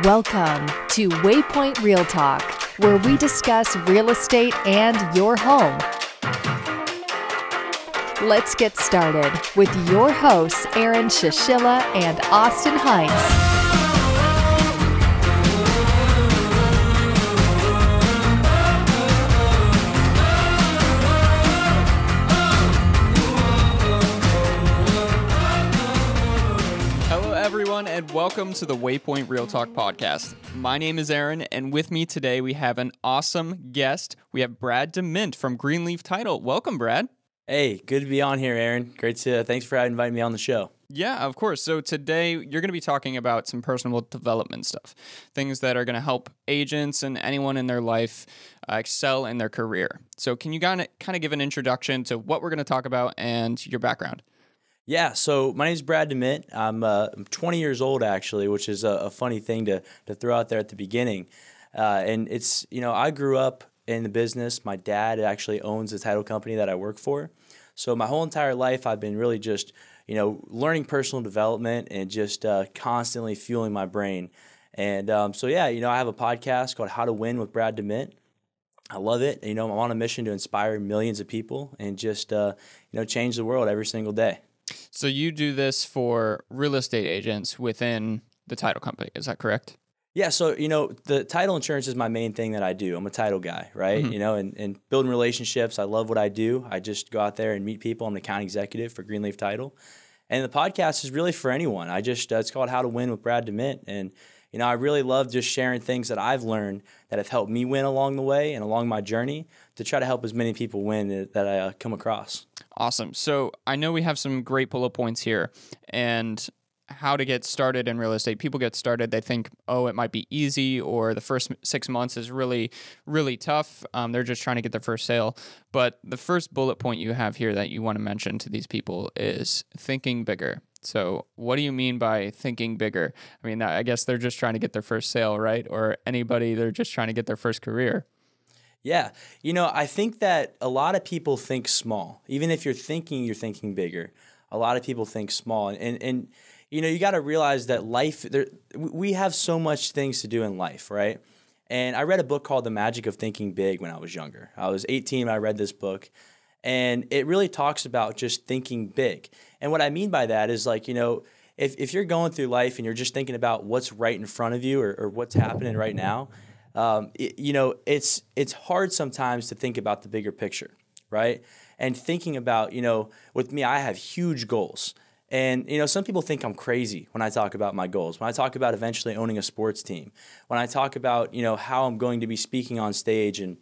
Welcome to Waypoint Real Talk, where we discuss real estate and your home. Let's get started with your hosts, Aaron Shishilla and Austin Heinz. And welcome to the Waypoint Real Talk podcast. My name is Aaron, and with me today we have an awesome guest. We have Brad DeMint from GreenLeaf Title. Welcome, Brad. Hey, good to be on here, Aaron. Thanks for inviting me on the show. Yeah, of course. So today you're going to be talking about some personal development stuff, things that are going to help agents and anyone in their life excel in their career. So can you kind of give an introduction to what we're going to talk about and your background? Yeah, so my name is Brad DeMint. I'm 20 years old, actually, which is a funny thing to throw out there at the beginning. And it's, I grew up in the business. My dad actually owns the title company that I work for. So my whole entire life, I've been really just, learning personal development and just constantly fueling my brain. And I have a podcast called How to Win with Brad DeMint. I love it. I'm on a mission to inspire millions of people and just, change the world every single day. So you do this for real estate agents within the title company, is that correct? Yeah, so, the title insurance is my main thing that I do. I'm a title guy, right? Mm-hmm. And building relationships. I love what I do. I just go out there and meet people. I'm the account executive for GreenLeaf Title. And the podcast is really for anyone. It's called How to Win with Brad DeMint. And, I really love just sharing things that I've learned that have helped me win along the way and along my journey to try to help as many people win that I come across. Awesome. So I know we have some great bullet points here and how to get started in real estate. People get started, they think, it might be easy, or the first 6 months is really, really tough. They're just trying to get their first sale. But the first bullet point you have here that you want to mention to these people is thinking bigger. So what do you mean by thinking bigger? I mean, I guess they're just trying to get their first sale, right? Or they're just trying to get their first career. Yeah. I think that a lot of people think small. Even if you're thinking bigger, a lot of people think small. And you got to realize that we have so much things to do in life, right? And I read a book called The Magic of Thinking Big when I was younger. I was 18 when I read this book. And it really talks about just thinking big. And what I mean by that is if you're going through life and you're just thinking about what's right in front of you or what's happening right now, it's hard sometimes to think about the bigger picture, right? And thinking about, with me, I have huge goals. And, some people think I'm crazy when I talk about my goals. When I talk about eventually owning a sports team, when I talk about, how I'm going to be speaking on stage and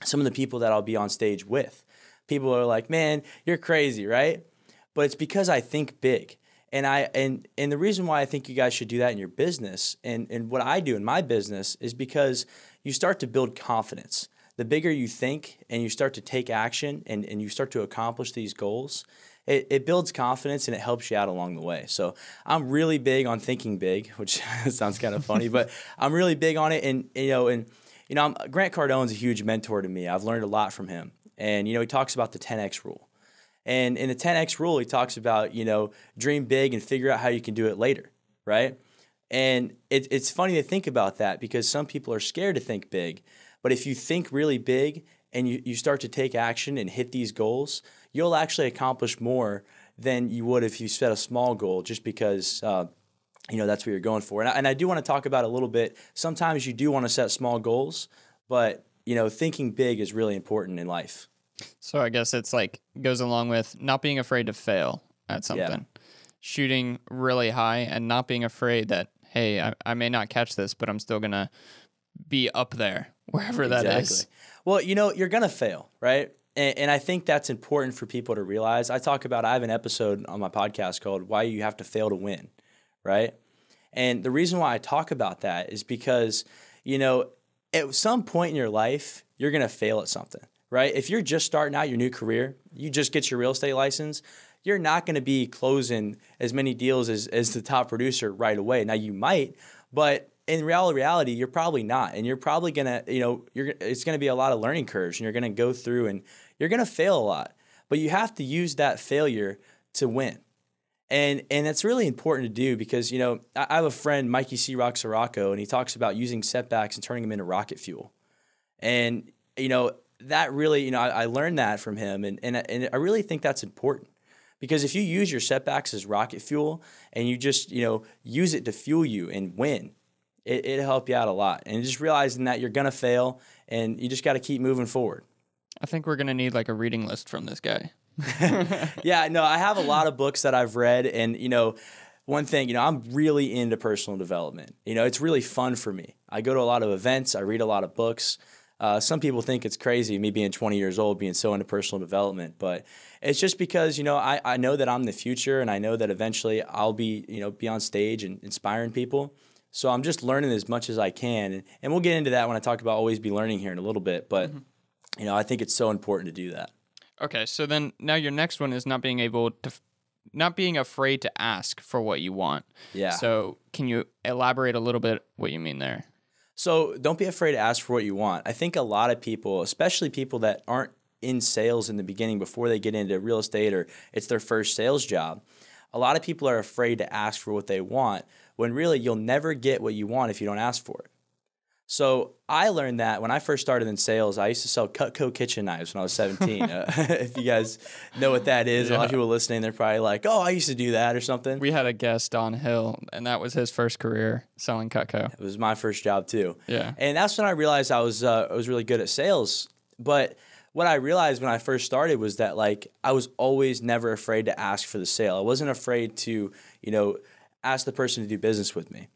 some of the people that I'll be on stage with, people are like, man, you're crazy, right? But it's because I think big. And the reason why I think you guys should do that in your business and what I do in my business is because you start to build confidence. The bigger you think and you start to take action and you start to accomplish these goals, it builds confidence and it helps you out along the way. So I'm really big on thinking big, which sounds kind of funny, but I'm really big on it. And Grant Cardone's a huge mentor to me. I've learned a lot from him. And, he talks about the 10X rule. And in the 10X rule, he talks about, dream big and figure out how you can do it later, right? And it's funny to think about that because some people are scared to think big. But if you think really big and you start to take action and hit these goals, you'll actually accomplish more than you would if you set a small goal just because, that's what you're going for. And I do want to talk about a little bit. Sometimes you do want to set small goals, but, thinking big is really important in life. So I guess it's goes along with not being afraid to fail at something, shooting really high and not being afraid that, hey, I may not catch this, but I'm still going to be up there, wherever that is. Well, you're going to fail, right? And I think that's important for people to realize. I have an episode on my podcast called Why You Have to Fail to Win, right? And the reason why I talk about that is because, at some point in your life, you're going to fail at something, right? If you're just starting out your new career, you just get your real estate license, you're not going to be closing as many deals as the top producer right away. Now, you might, but in reality, you're probably not. And you're probably going to, it's going to be a lot of learning curves, and you're going to go through and you're going to fail a lot. But you have to use that failure to win. And that's really important to do because, you know, I have a friend, Mikey C. Rock Sirocco, and he talks about using setbacks and turning them into rocket fuel. And, you know, that really, you know, I learned that from him. And I really think that's important because if you use your setbacks as rocket fuel and you just, you know, use it to fuel you and win, it'll help you out a lot. And just realizing that you're going to fail and you just got to keep moving forward. I think we're going to need like a reading list from this guy. Yeah, no, I have a lot of books that I've read. And, you know, one thing, you know, I'm really into personal development. You know, it's really fun for me. I go to a lot of events. I read a lot of books. Some people think it's crazy, me being 20 years old, being so into personal development. But it's just because, you know, I know that I'm the future and I know that eventually I'll be, you know, be on stage and inspiring people. So I'm just learning as much as I can. And we'll get into that when I talk about always be learning here in a little bit. But, you know, I think it's so important to do that. Okay, so then now your next one is not being afraid to ask for what you want. Yeah. So can you elaborate a little bit what you mean there? So don't be afraid to ask for what you want. I think a lot of people, especially people that aren't in sales in the beginning before they get into real estate or it's their first sales job, a lot of people are afraid to ask for what they want when really you'll never get what you want if you don't ask for it. So I learned that when I first started in sales. I used to sell Cutco kitchen knives when I was 17. If you guys know what that is, a lot of people listening, they're probably like, oh, I used to do that or something. We had a guest on Hill, and that was his first career selling Cutco. It was my first job too. Yeah. And that's when I realized I was really good at sales. But what I realized when I first started was that like I was always never afraid to ask for the sale. I wasn't afraid to, you know, ask the person to do business with me.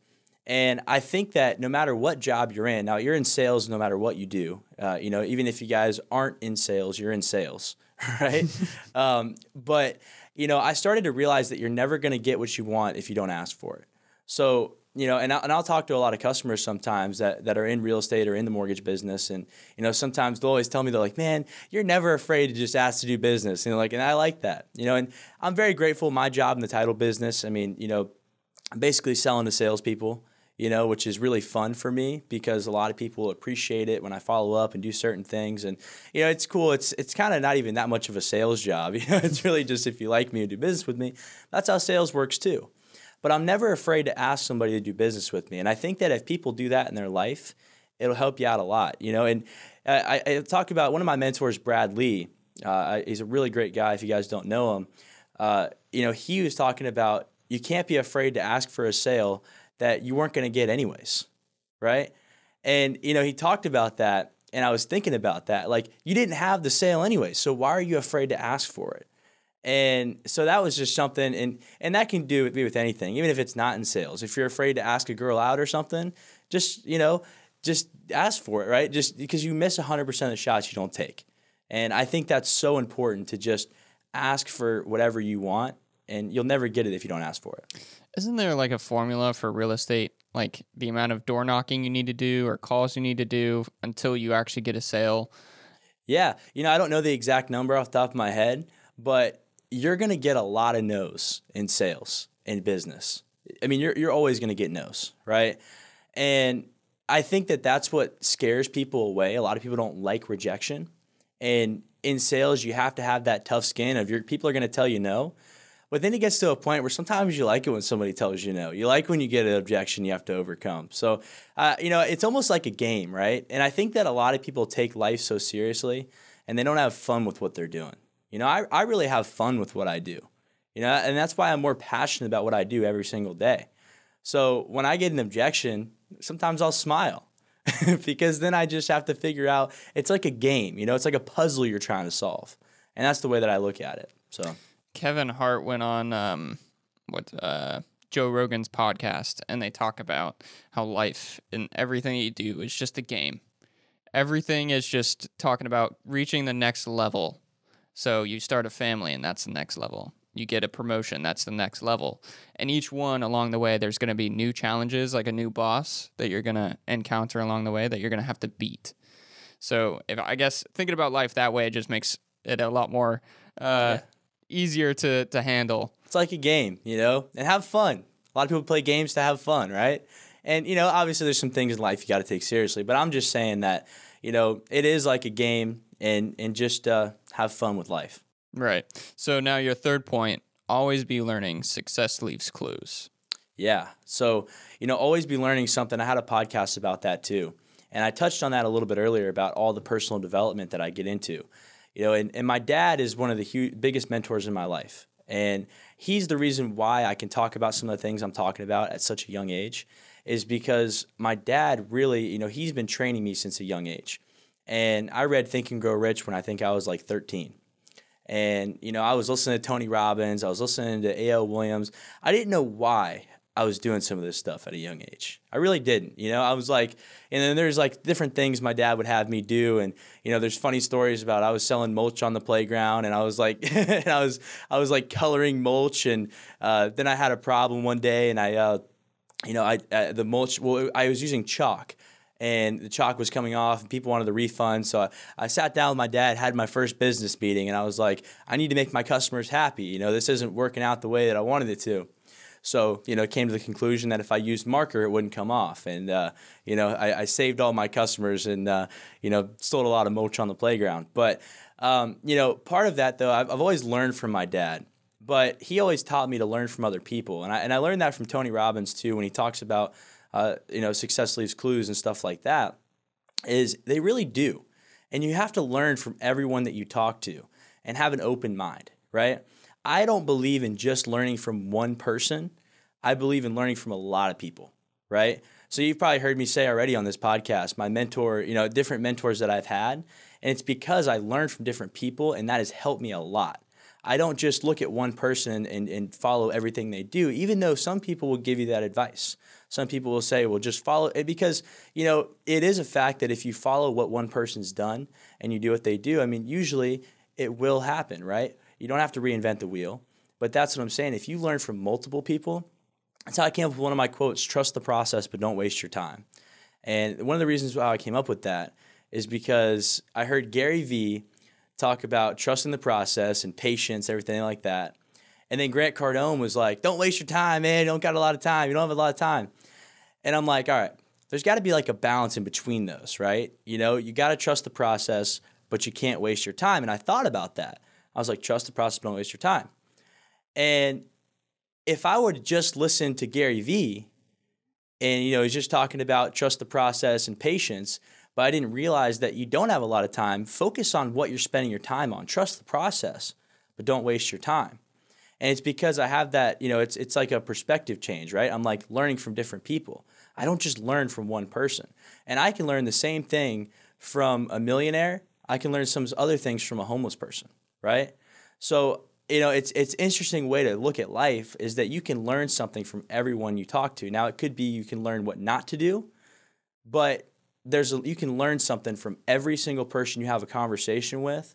And I think that no matter what job you're in, now you're in sales no matter what you do. You know, even if you guys aren't in sales, you're in sales, right? But, you know, I started to realize that you're never going to get what you want if you don't ask for it. So, you know, and I'll talk to a lot of customers sometimes that are in real estate or in the mortgage business. And, you know, sometimes they'll always tell me, they're like, man, you're never afraid to just ask to do business. And like, and I like that, you know, and I'm very grateful my job in the title business. I mean, you know, I'm basically selling to salespeople, you know, which is really fun for me because a lot of people appreciate it when I follow up and do certain things. And, you know, it's cool. It's kind of not even that much of a sales job. You know, it's really just if you like me and do business with me, that's how sales works too. But I'm never afraid to ask somebody to do business with me. And I think that if people do that in their life, it'll help you out a lot, you know. And I talk about one of my mentors, Brad Lee. He's a really great guy if you guys don't know him. You know, he was talking about you can't be afraid to ask for a sale that you weren't going to get anyways, right? And, you know, he talked about that, and I was thinking about that. Like, you didn't have the sale anyway, so why are you afraid to ask for it? And so that was just something, and that can do with anything, even if it's not in sales. If you're afraid to ask a girl out or something, just, you know, just ask for it, right? Just because you miss 100% of the shots you don't take. And I think that's so important to just ask for whatever you want, and you'll never get it if you don't ask for it. Isn't there like a formula for real estate, like the amount of door knocking you need to do or calls you need to do until you actually get a sale? Yeah. You know, I don't know the exact number off the top of my head, but you're going to get a lot of no's in sales, in business. I mean, you're always going to get no's, right? And I think that that's what scares people away. A lot of people don't like rejection. And in sales, you have to have that tough skin of people are going to tell you no. But then it gets to a point where sometimes you like it when somebody tells you no. You like when you get an objection you have to overcome. So, you know, it's almost like a game, right? And I think that a lot of people take life so seriously and they don't have fun with what they're doing. You know, I really have fun with what I do, you know, and that's why I'm more passionate about what I do every single day. So when I get an objection, sometimes I'll smile because then I just have to figure out, it's like a game, you know, it's like a puzzle you're trying to solve. And that's the way that I look at it. So Kevin Hart went on Joe Rogan's podcast, and they talk about how life and everything you do is just a game. Everything is just talking about reaching the next level. So you start a family, and that's the next level. You get a promotion, that's the next level. And each one along the way, there's going to be new challenges, like a new boss that you're going to encounter along the way that you're going to have to beat. So I guess thinking about life that way just makes it a lot more easier to handle. It's like a game, you know, and have fun. A lot of people play games to have fun, right? And, you know, obviously there's some things in life you got to take seriously, but I'm just saying that, you know, it is like a game and just have fun with life. Right. So now your third point, always be learning. Success leaves clues. Yeah. So, always be learning something. I had a podcast about that too. And I touched on that a little bit earlier about all the personal development that I get into. And my dad is one of the biggest mentors in my life. And he's the reason why I can talk about some of the things I'm talking about at such a young age, is because my dad really, he's been training me since a young age. And I read Think and Grow Rich when I think I was like 13. And, I was listening to Tony Robbins. I was listening to A.L. Williams. I didn't know why I was doing some of this stuff at a young age. I really didn't. I was like, and then there's like different things my dad would have me do. And, there's funny stories about I was selling mulch on the playground, and I was like, and I was like coloring mulch. And then I had a problem one day, and the mulch, I was using chalk. And the chalk was coming off, and people wanted the refund. So I sat down with my dad, had my first business meeting, and I was like, I need to make my customers happy. This isn't working out the way that I wanted it to. So, it came to the conclusion that if I used marker, it wouldn't come off. And, I saved all my customers and, sold a lot of mulch on the playground. But, part of that, though, I've always learned from my dad. But he always taught me to learn from other people. And I learned that from Tony Robbins, too, when he talks about success leaves clues and stuff like that, is they really do. And you have to learn from everyone that you talk to and have an open mind, right? I don't believe in just learning from one person. I believe in learning from a lot of people, right? So you've probably heard me say already on this podcast, my mentor, different mentors that I've had, and it's because I learned from different people, and that has helped me a lot. I don't just look at one person and follow everything they do, even though some people will give you that advice. Some people will say, well, just follow it, because, it is a fact that if you follow what one person's done and you do what they do, usually it will happen, right? You don't have to reinvent the wheel. But that's what I'm saying. If you learn from multiple people, that's how I came up with one of my quotes: trust the process, but don't waste your time. And one of the reasons why I came up with that is because I heard Gary Vee talk about trusting the process and patience, everything like that. And then Grant Cardone was like, don't waste your time, man. You don't got a lot of time. You don't have a lot of time. And I'm like, all right, there's got to be like a balance in between those, right? You got to trust the process, but you can't waste your time. And I thought about that. I was like, trust the process, but don't waste your time. And if I were to just listen to Gary Vee, and, he's just talking about trust the process and patience, but I didn't realize that you don't have a lot of time, focus on what you're spending your time on. Trust the process, but don't waste your time. And it's because I have that, it's like a perspective change, right? I'm like learning from different people. I don't just learn from one person. And I can learn the same thing from a millionaire. I can learn some other things from a homeless person, right? So, it's an interesting way to look at life, is that you can learn something from everyone you talk to. Now, it could be you can learn what not to do, but you can learn something from every single person you have a conversation with.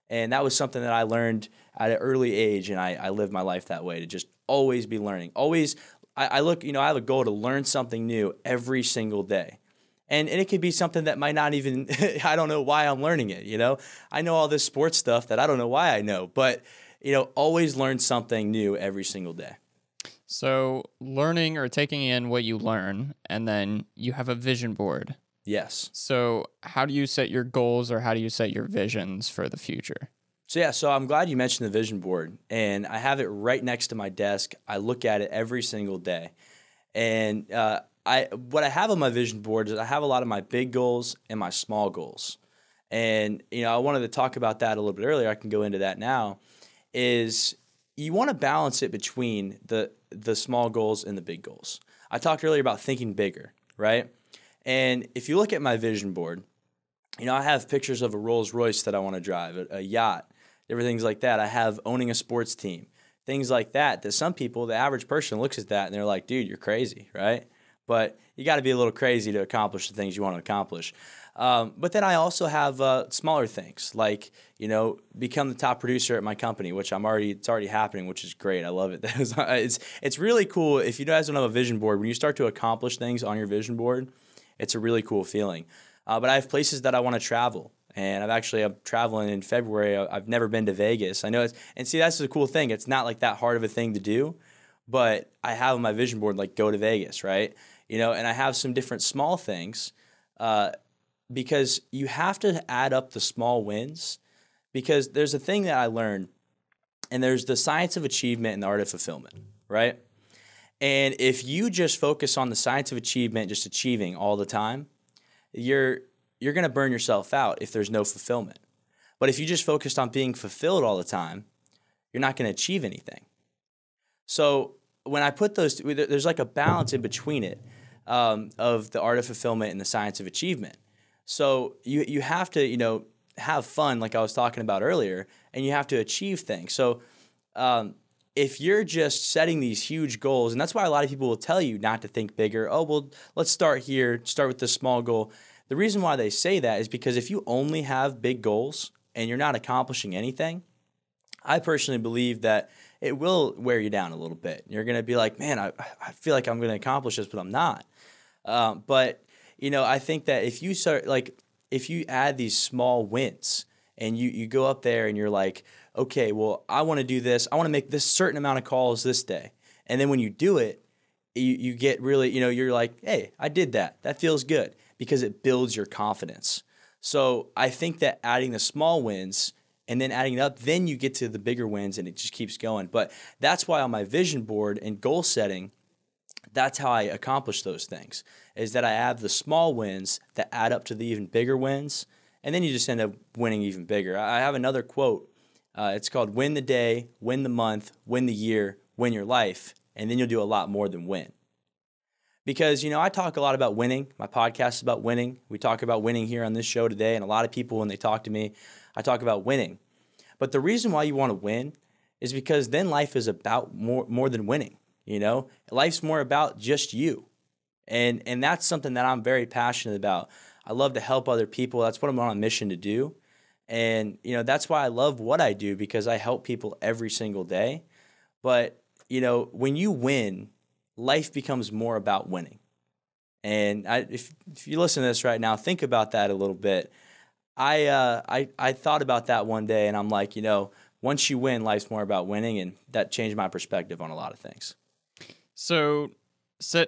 And that was something that I learned at an early age, and I live my life that way, to just always be learning. Always, I have a goal to learn something new every single day. And it could be something that might not even, I don't know why I'm learning it, I know all this sports stuff that I don't know why I know, but, always learn something new every single day. So learning or taking in what you learn, and then you have a vision board. Yes. So how do you set your goals, or how do you set your visions for the future? So I'm glad you mentioned the vision board, and I have it right next to my desk. I look at it every single day. And what I have on my vision board is I have a lot of my big goals and my small goals. And, I wanted to talk about that a little bit earlier. I can go into that now. Is you want to balance it between the small goals and the big goals. I talked earlier about thinking bigger, right? And if you look at my vision board, I have pictures of a Rolls Royce that I want to drive, a yacht, different things like that. I have owning a sports team, things like that some people, the average person, looks at that and they're like, dude, you're crazy, right? But you got to be a little crazy to accomplish the things you want to accomplish. But then I also have smaller things like, become the top producer at my company, which it's already happening, which is great. I love it. It's really cool. If you guys don't have a vision board, when you start to accomplish things on your vision board, it's a really cool feeling. But I have places that I want to travel. And I'm traveling in February. I've never been to Vegas. I know that's the cool thing. It's not like that hard of a thing to do, but I have on my vision board, like, go to Vegas, right? And I have some different small things, because you have to add up the small wins, because there's a thing that I learned and there's the science of achievement and the art of fulfillment, right? And if you just focus on the science of achievement, just achieving all the time, you're going to burn yourself out if there's no fulfillment. But if you just focused on being fulfilled all the time, you're not going to achieve anything. So when I put those, there's like a balance in between it, of the art of fulfillment and the science of achievement. So you have to, have fun, like I was talking about earlier, and you have to achieve things. So if you're just setting these huge goals, and that's why a lot of people will tell you not to think bigger. Oh, well, let's start here, start with this small goal. The reason why they say that is because if you only have big goals and you're not accomplishing anything, I personally believe that it will wear you down a little bit. You're going to be like, man, I feel like I'm going to accomplish this, but I'm not. But I think that if you start, like, if you add these small wins and you go up there and you're like, okay, well, I want to do this. I want to make this certain amount of calls this day. And then when you do it, you get really, you're like, hey, I did that. That feels good, because it builds your confidence. So I think that adding the small wins and then adding it up, then you get to the bigger wins and it just keeps going. But that's why on my vision board and goal setting, that's how I accomplish those things, is that I have the small wins that add up to the even bigger wins, and then you just end up winning even bigger. I have another quote. It's called win the day, win the month, win the year, win your life, and then you'll do a lot more than win. Because, I talk a lot about winning. My podcast is about winning. We talk about winning here on this show today, and a lot of people, when they talk to me, I talk about winning. But the reason why you want to win is because then life is about more than winning. Life's more about just you. And that's something that I'm very passionate about. I love to help other people. That's what I'm on a mission to do. And, that's why I love what I do, because I help people every single day. But, when you win, life becomes more about winning. And if you listen to this right now, think about that a little bit. I thought about that one day, and I'm like, once you win, life's more about winning, and that changed my perspective on a lot of things. So,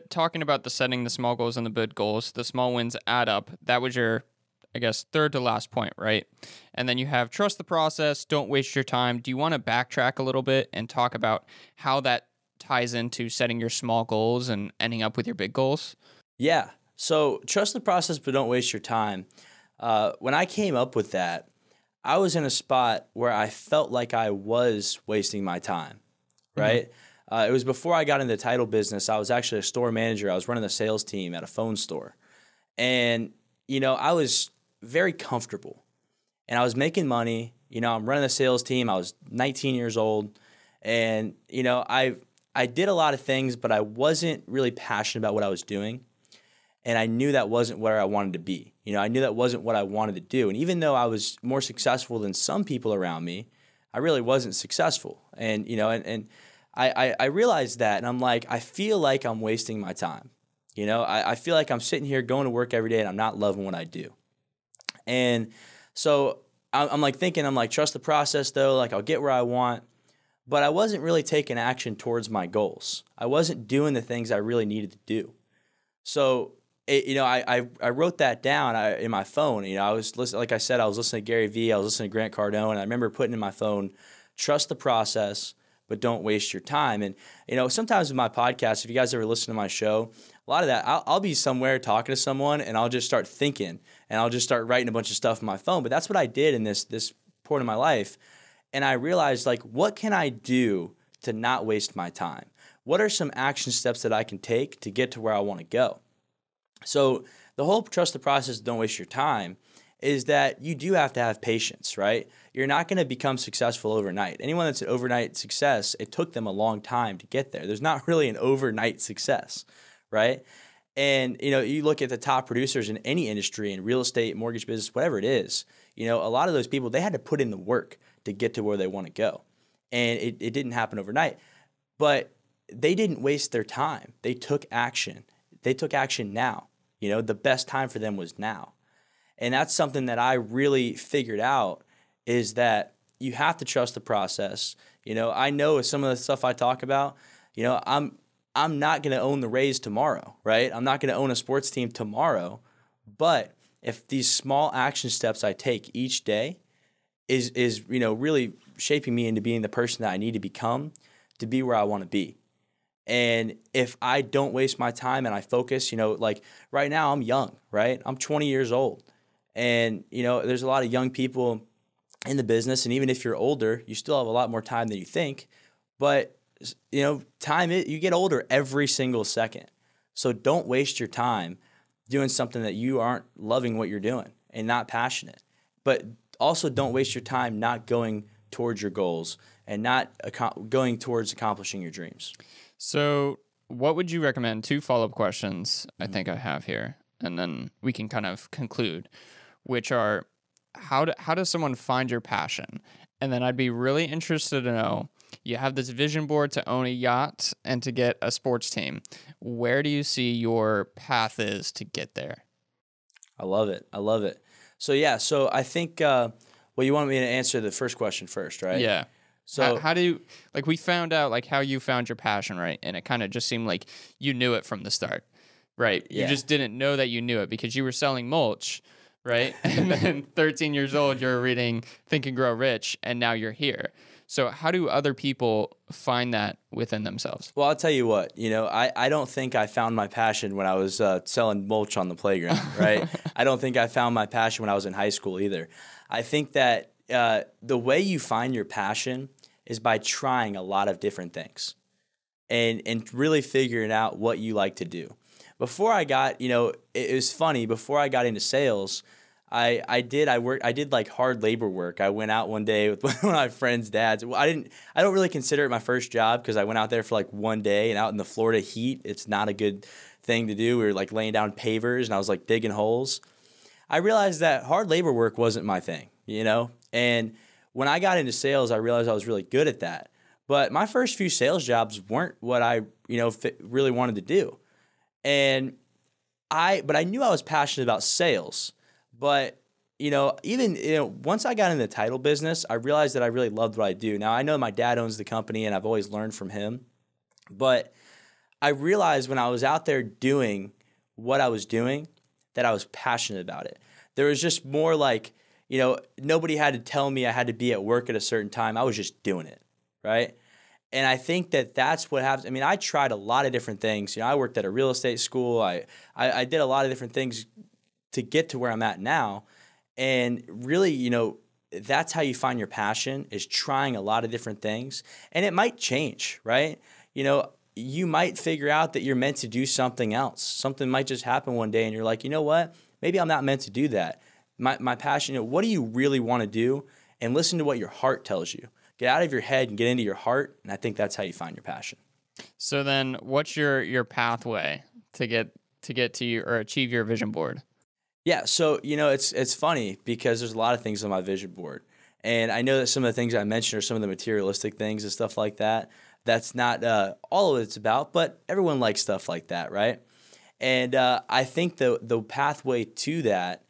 talking about setting the small goals and the big goals, the small wins add up. That was your, I guess, third to last point, right? And then you have trust the process, don't waste your time. Do you want to backtrack a little bit and talk about how that ties into setting your small goals and ending up with your big goals? Yeah. So trust the process, but don't waste your time. When I came up with that, I was in a spot where I felt like I was wasting my time, right? Mm-hmm. It was before I got into the title business. I was actually a store manager. I was running the sales team at a phone store. And, I was very comfortable. And I was making money. I'm running the sales team. I was 19 years old. And, I did a lot of things, but I wasn't really passionate about what I was doing. And I knew that wasn't where I wanted to be. I knew that wasn't what I wanted to do. And even though I was more successful than some people around me, I really wasn't successful. And, I realized that, and I'm like, I feel like I'm wasting my time. I feel like I'm sitting here going to work every day and I'm not loving what I do. And so I'm like thinking, trust the process though, like I'll get where I want. But I wasn't really taking action towards my goals. I wasn't doing the things I really needed to do. So, I wrote that down in my phone. I was listening, like I said, I was listening to Gary Vee, I was listening to Grant Cardone, and I remember putting in my phone, trust the process, but don't waste your time. And, sometimes with my podcast, if you guys ever listen to my show, a lot of that, I'll be somewhere talking to someone and I'll just start thinking and I'll just start writing a bunch of stuff in my phone. But that's what I did in this point of my life. And I realized, like, what can I do to not waste my time? What are some action steps that I can take to get to where I want to go? So the whole trust the process, don't waste your time, is that you do have to have patience, right? You're not going to become successful overnight. Anyone that's an overnight success, it took them a long time to get there. There's not really an overnight success, right? And, you look at the top producers in any industry, in real estate, mortgage business, whatever it is, a lot of those people, they had to put in the work to get to where they want to go. And it didn't happen overnight. But they didn't waste their time. They took action. They took action now. The best time for them was now. And that's something that I really figured out, is that you have to trust the process. I know some of the stuff I talk about, I'm not going to own the Rays tomorrow, right? I'm not going to own a sports team tomorrow. But if these small action steps I take each day, is really shaping me into being the person that I need to become to be where I want to be. And if I don't waste my time and I focus, like right now I'm young, right? I'm 20 years old. And, there's a lot of young people in the business. And even if you're older, you still have a lot more time than you think. But, you get older every single second. So don't waste your time doing something that you aren't loving what you're doing and not passionate. But also don't waste your time not going towards your goals and not going towards accomplishing your dreams. So what would you recommend? 2 follow-up questions I think I have here, and then we can kind of conclude, which are how does someone find your passion? And then I'd be really interested to know, you have this vision board to own a yacht and to get a sports team. Where do you see your path is to get there? I love it. So I think, you want me to answer the first question first, right? Yeah. So how do you, we found out how you found your passion, right? And it kind of just seemed like you knew it from the start, right? Yeah. You just didn't know that you knew it because you were selling mulch, right? And then 13 years old, you're reading Think and Grow Rich, and now you're here. So how do other people find that within themselves? Well, I'll tell you what, I don't think I found my passion when I was selling mulch on the playground, right? I don't think I found my passion when I was in high school either. I think that the way you find your passion is by trying a lot of different things and really figuring out what you like to do. Before I got, it was funny, before I got into sales, I did hard labor work. I went out one day with one of my friend's dads. I don't really consider it my first job because I went out there for one day, and out in the Florida heat, it's not a good thing to do. We were laying down pavers and I was digging holes. I realized that hard labor work wasn't my thing, and when I got into sales, I realized I was really good at that. But my first few sales jobs weren't what I, really wanted to do. But I knew I was passionate about sales. But, once I got into the title business, I realized that I really loved what I do. Now, I know my dad owns the company and I've always learned from him. But I realized when I was out there doing what I was doing that I was passionate about it. There was just more nobody had to tell me I had to be at work at a certain time. I was just doing it, right? And I think that that's what happens. I mean, I tried a lot of different things. I worked at a real estate school. I did a lot of different things to get to where I'm at now. And really, that's how you find your passion, is trying a lot of different things. And it might change, right? You might figure out that you're meant to do something else. Something might just happen one day and you're like, you know what? Maybe I'm not meant to do that. My passion, what do you really want to do? And listen to what your heart tells you. Get out of your head and get into your heart, and I think that's how you find your passion. So then what's your pathway to get to you or achieve your vision board? Yeah, so it's funny because there's a lot of things on my vision board. And I know that some of the things I mentioned are some of the materialistic things and stuff like that. That's not all of it's about, but everyone likes stuff like that, right? And I think the pathway to that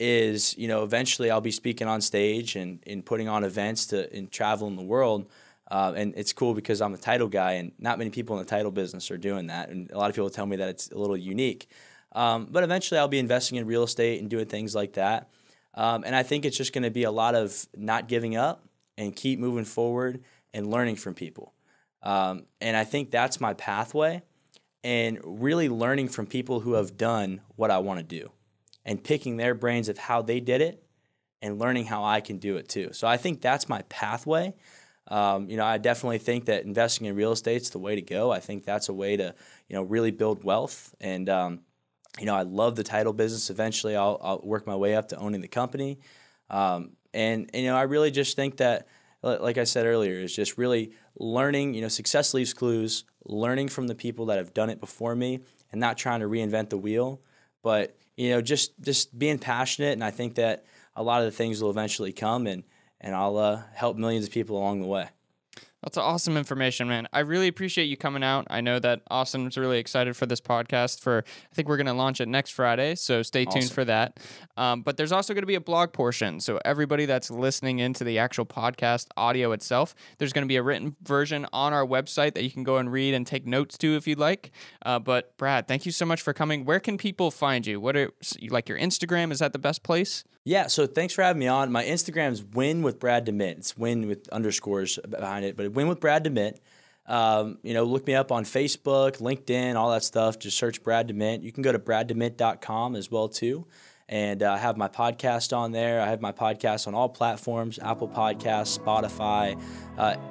is, eventually I'll be speaking on stage and putting on events and traveling the world. And it's cool because I'm a title guy and not many people in the title business are doing that. And a lot of people tell me that it's a little unique. But eventually I'll be investing in real estate and doing things like that. And I think it's just going to be a lot of not giving up and keep moving forward and learning from people. And I think that's my pathway, and really learning from people who have done what I want to do and picking their brains of how they did it and learning how I can do it too. So I think that's my pathway. I definitely think that investing in real estate is the way to go. I think that's a way to, really build wealth. And, I love the title business. Eventually I'll work my way up to owning the company. I really just think that, like I said earlier, is just really learning, success leaves clues, learning from the people that have done it before me and not trying to reinvent the wheel, but, just being passionate. And I think that a lot of the things will eventually come, and I'll help millions of people along the way. That's awesome information, man. I really appreciate you coming out. I know that Austin's really excited for this podcast. I think we're going to launch it next Friday, so stay tuned for that. But there's also going to be a blog portion. So everybody that's listening into the actual podcast audio itself, there's going to be a written version on our website that you can go and read and take notes to if you'd like. But Brad, thank you so much for coming. Where can people find you? Like your Instagram? Is that the best place? Yeah, so thanks for having me on. My Instagram is Win with Brad DeMint. It's Win with underscores behind it, but Win with Brad DeMint. Look me up on Facebook, LinkedIn, all that stuff. Just search Brad DeMint. You can go to braddemint.com as well too. And I have my podcast on there. I have my podcast on all platforms, Apple Podcasts, Spotify,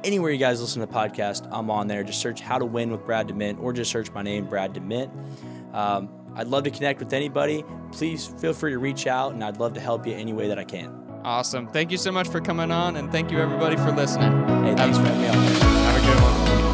anywhere you guys listen to podcast, I'm on there. Just search How to Win with Brad DeMint or just search my name, Brad DeMint. I'd love to connect with anybody. Please feel free to reach out, and I'd love to help you any way that I can. Awesome. Thank you so much for coming on, and thank you, everybody, for listening. Hey, thanks for having me on. Have a good one.